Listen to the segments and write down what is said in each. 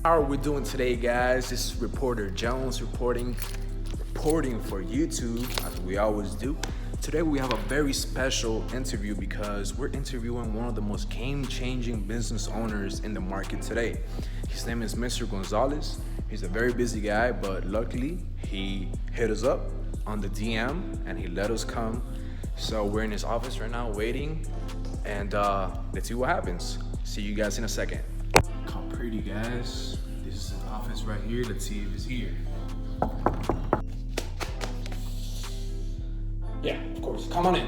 How are we doing today, guys? This is reporter Jones reporting for YouTube, as we always do. Today we have a very special interview because we're interviewing one of the most game-changing business owners in the market today. His name is Mr. Gonzalez. He's a very busy guy, but luckily he hit us up on the DM and he let us come. So we're in his office right now waiting, and let's see what happens. See you guys in a second. How pretty, guys. This is his office right here. Let's see if it's here. Yeah, of course. Come on in.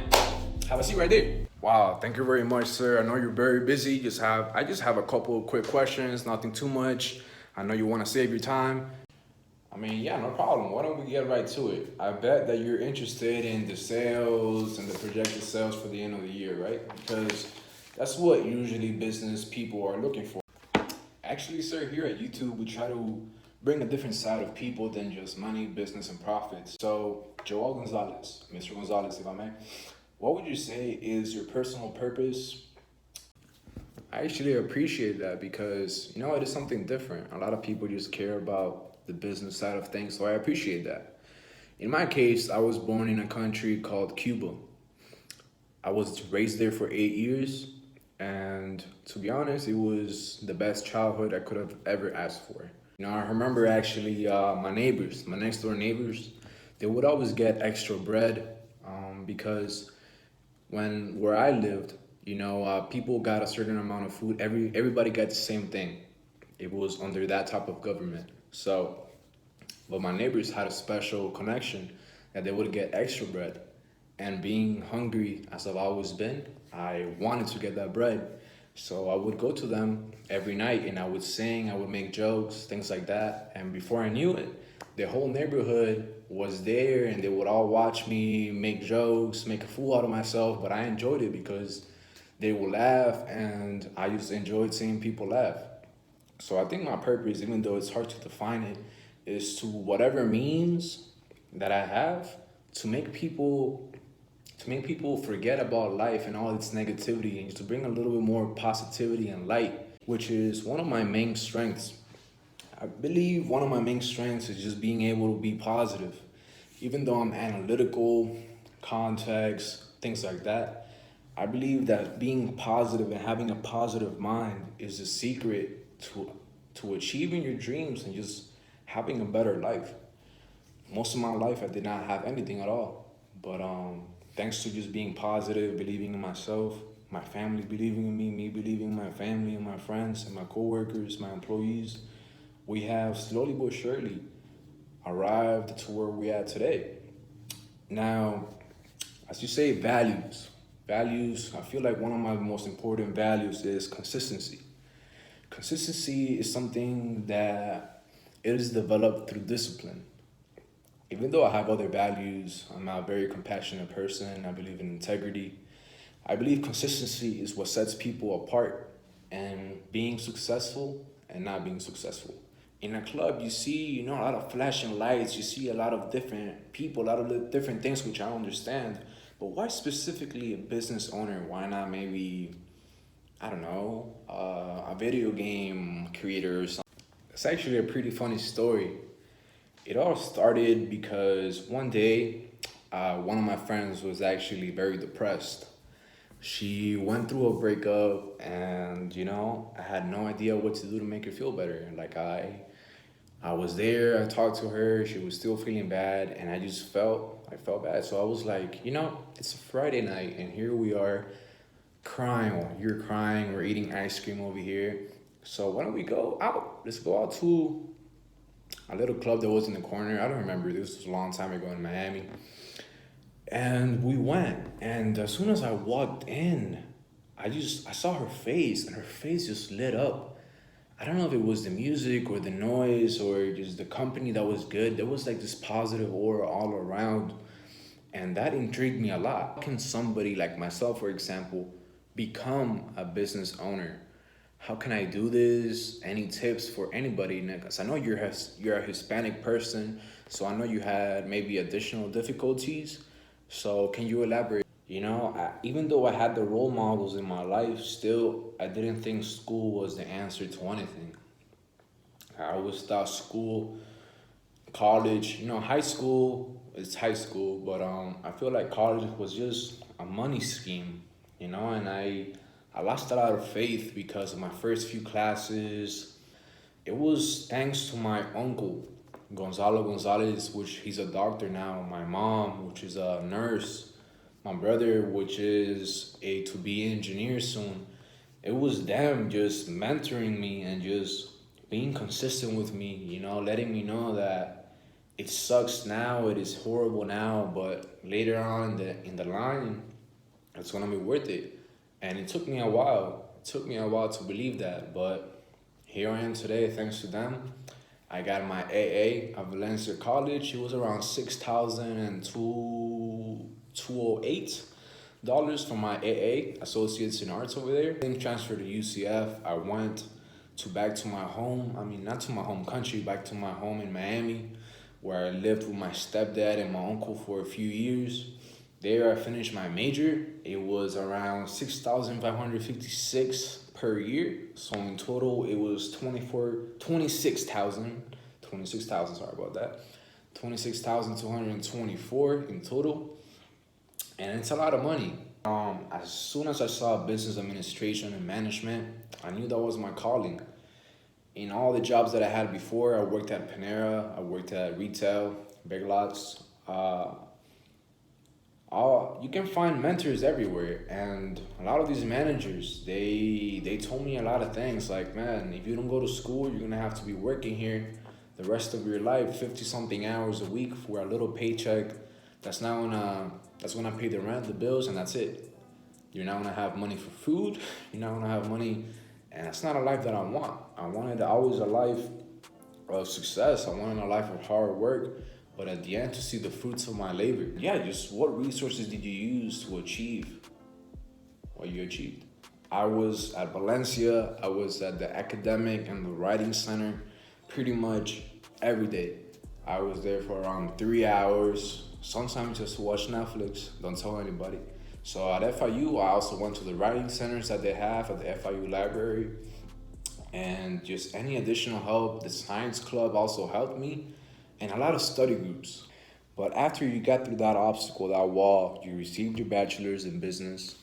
Have a seat right there. Wow, thank you very much, sir. I know you're very busy. I just have a couple of quick questions, nothing too much. I know you want to save your time. Yeah, no problem. Why don't we get right to it? I bet that you're interested in the sales and the projected sales for the end of the year, right? Because that's what usually business people are looking for. Actually, sir, here at YouTube, we try to bring a different side of people than just money, business, and profits. So, Joel Gonzalez, Mr. Gonzalez, if I may, what would you say is your personal purpose? I actually appreciate that because, it is something different. A lot of people just care about the business side of things, so I appreciate that. In my case, I was born in a country called Cuba. I was raised there for 8 years, and to be honest, it was the best childhood I could have ever asked for. I remember actually my neighbors, my next door neighbors, they would always get extra bread because where I lived, people got a certain amount of food. Everybody got the same thing. It was under that type of government. So, but my neighbors had a special connection that they would get extra bread. And being hungry as I've always been, I wanted to get that bread. So I would go to them every night and I would sing, I would make jokes, things like that. And before I knew it, the whole neighborhood was there and they would all watch me make jokes, make a fool out of myself. But I enjoyed it because they would laugh and I just enjoyed seeing people laugh. So I think my purpose, even though it's hard to define it, is to whatever means that I have to make people forget about life and all its negativity and to bring a little bit more positivity and light, which is one of my main strengths. I believe one of my main strengths is just being able to be positive. Even though I'm analytical, context, things like that, I believe that being positive and having a positive mind is the secret to achieving your dreams and just having a better life. Most of my life I did not have anything at all. But thanks to just being positive, believing in myself, my family believing in me believing in my family and my friends and my coworkers, my employees, we have slowly but surely arrived to where we're at today. Now, as you say, values. Values, I feel like one of my most important values is consistency. Consistency is something that it is developed through discipline. Even though I have other values, I'm a very compassionate person, I believe in integrity. I believe consistency is what sets people apart and being successful and not being successful. In a club, you see, a lot of flashing lights, you see a lot of different people, a lot of different things, which I understand. But why specifically a business owner? Why not maybe, I don't know, a video game creator or something? It's actually a pretty funny story. It all started because one day, one of my friends was actually very depressed. She went through a breakup, and I had no idea what to do to make her feel better. Like I was there, I talked to her, she was still feeling bad, and I felt bad. So I was like, it's a Friday night, and here we are crying. Well, you're crying, we're eating ice cream over here. So why don't we go out? Let's go out to a little club that was in the corner. I don't remember. This was a long time ago in Miami. And we went. And as soon as I walked in, I saw her face and her face just lit up. I don't know if it was the music or the noise or just the company that was good. There was like this positive aura all around. And that intrigued me a lot. How can somebody like myself, for example, become a business owner? How can I do this? Any tips for anybody? Because I know you're a Hispanic person, so I know you had maybe additional difficulties. So can you elaborate? Even though I had the role models in my life, still I didn't think school was the answer to anything. I always thought school, college, high school is high school, but I feel like college was just a money scheme, and I lost a lot of faith because of my first few classes. It was thanks to my uncle, Gonzalez, which he's a doctor now, my mom, which is a nurse, my brother, which is a to be engineer soon. It was them just mentoring me and just being consistent with me, letting me know that it sucks now, it is horrible now, but later on in the line, it's gonna be worth it. And it took me a while. It took me a while to believe that, but here I am today, thanks to them. I got my AA at Valencia College. It was around 6,208 dollars for my AA, Associates in Arts over there. Then transferred to UCF. I went back to my home. I mean, not to my home country, back to my home in Miami, where I lived with my stepdad and my uncle for a few years. There I finished my major. It was around 6,556 per year. So in total, it was 26,000, sorry about that. 26,224 in total. And it's a lot of money. As soon as I saw business administration and management, I knew that was my calling. In all the jobs that I had before, I worked at Panera, I worked at retail, Big Lots. You can find mentors everywhere, and a lot of these managers, they told me a lot of things like, man, if you don't go to school, you're gonna have to be working here the rest of your life, 50 something hours a week for a little paycheck. That's gonna pay the rent, the bills, and that's it. You're not gonna have money for food. You're not gonna have money, and that's not a life that I want. I wanted always a life of success. I wanted a life of hard work, but at the end to see the fruits of my labor. Yeah, just what resources did you use to achieve what you achieved? I was at Valencia. I was at the academic and the writing center pretty much every day. I was there for around 3 hours, sometimes just to watch Netflix. Don't tell anybody. So at FIU, I also went to the writing centers that they have at the FIU library, and just any additional help. The science club also helped me, and a lot of study groups. But after you got through that obstacle, that wall, you received your bachelor's in business.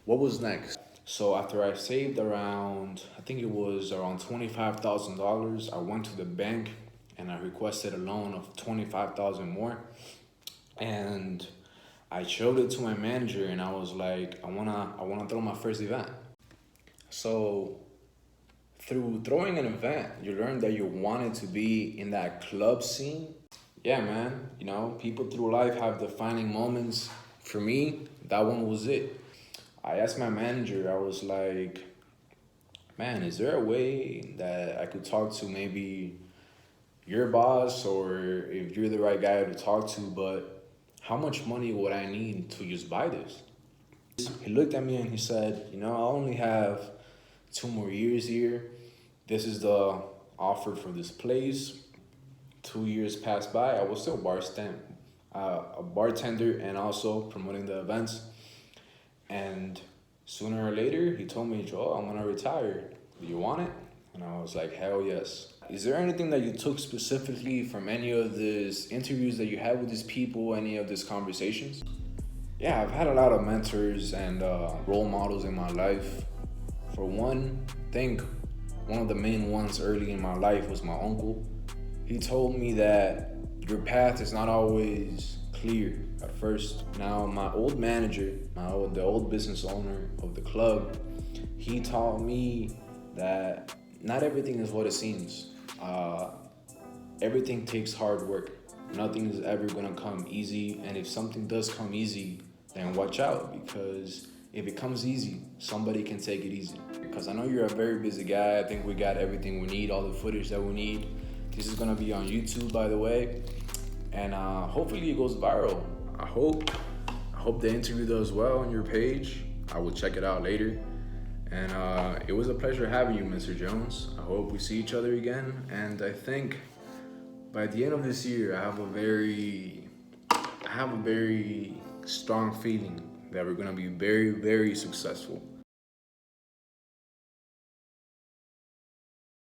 What was next? So after I saved around, I think it was around $25,000, I went to the bank and I requested a loan of $25,000 more. And I showed it to my manager and I was like, I wanna throw my first event. So through throwing an event, you learn that you wanted to be in that club scene. Yeah, man, people through life have defining moments. For me, that one was it. I asked my manager, I was like, man, is there a way that I could talk to maybe your boss, or if you're the right guy to talk to, but how much money would I need to just buy this? He looked at me and he said, I only have 2 more years here. This is the offer for this place. 2 years passed by. I was still a bartender and also promoting the events. And sooner or later, he told me, Joel, I'm gonna retire. Do you want it? And I was like, hell yes. Is there anything that you took specifically from any of these interviews that you had with these people, any of these conversations? Yeah, I've had a lot of mentors and role models in my life. For one, I think one of the main ones early in my life was my uncle. He told me that your path is not always clear at first. Now, my old manager, the old business owner of the club, he taught me that not everything is what it seems. Everything takes hard work. Nothing is ever gonna come easy, and if something does come easy, then watch out, because if it comes easy, somebody can take it easy. Because I know you're a very busy guy. I think we got everything we need, all the footage that we need. This is gonna be on YouTube, by the way, and hopefully it goes viral. I hope the interview does well on your page. I will check it out later. And it was a pleasure having you, Mr. Jones. I hope we see each other again. And I think by the end of this year, I have a very strong feeling that we're gonna be very, very successful.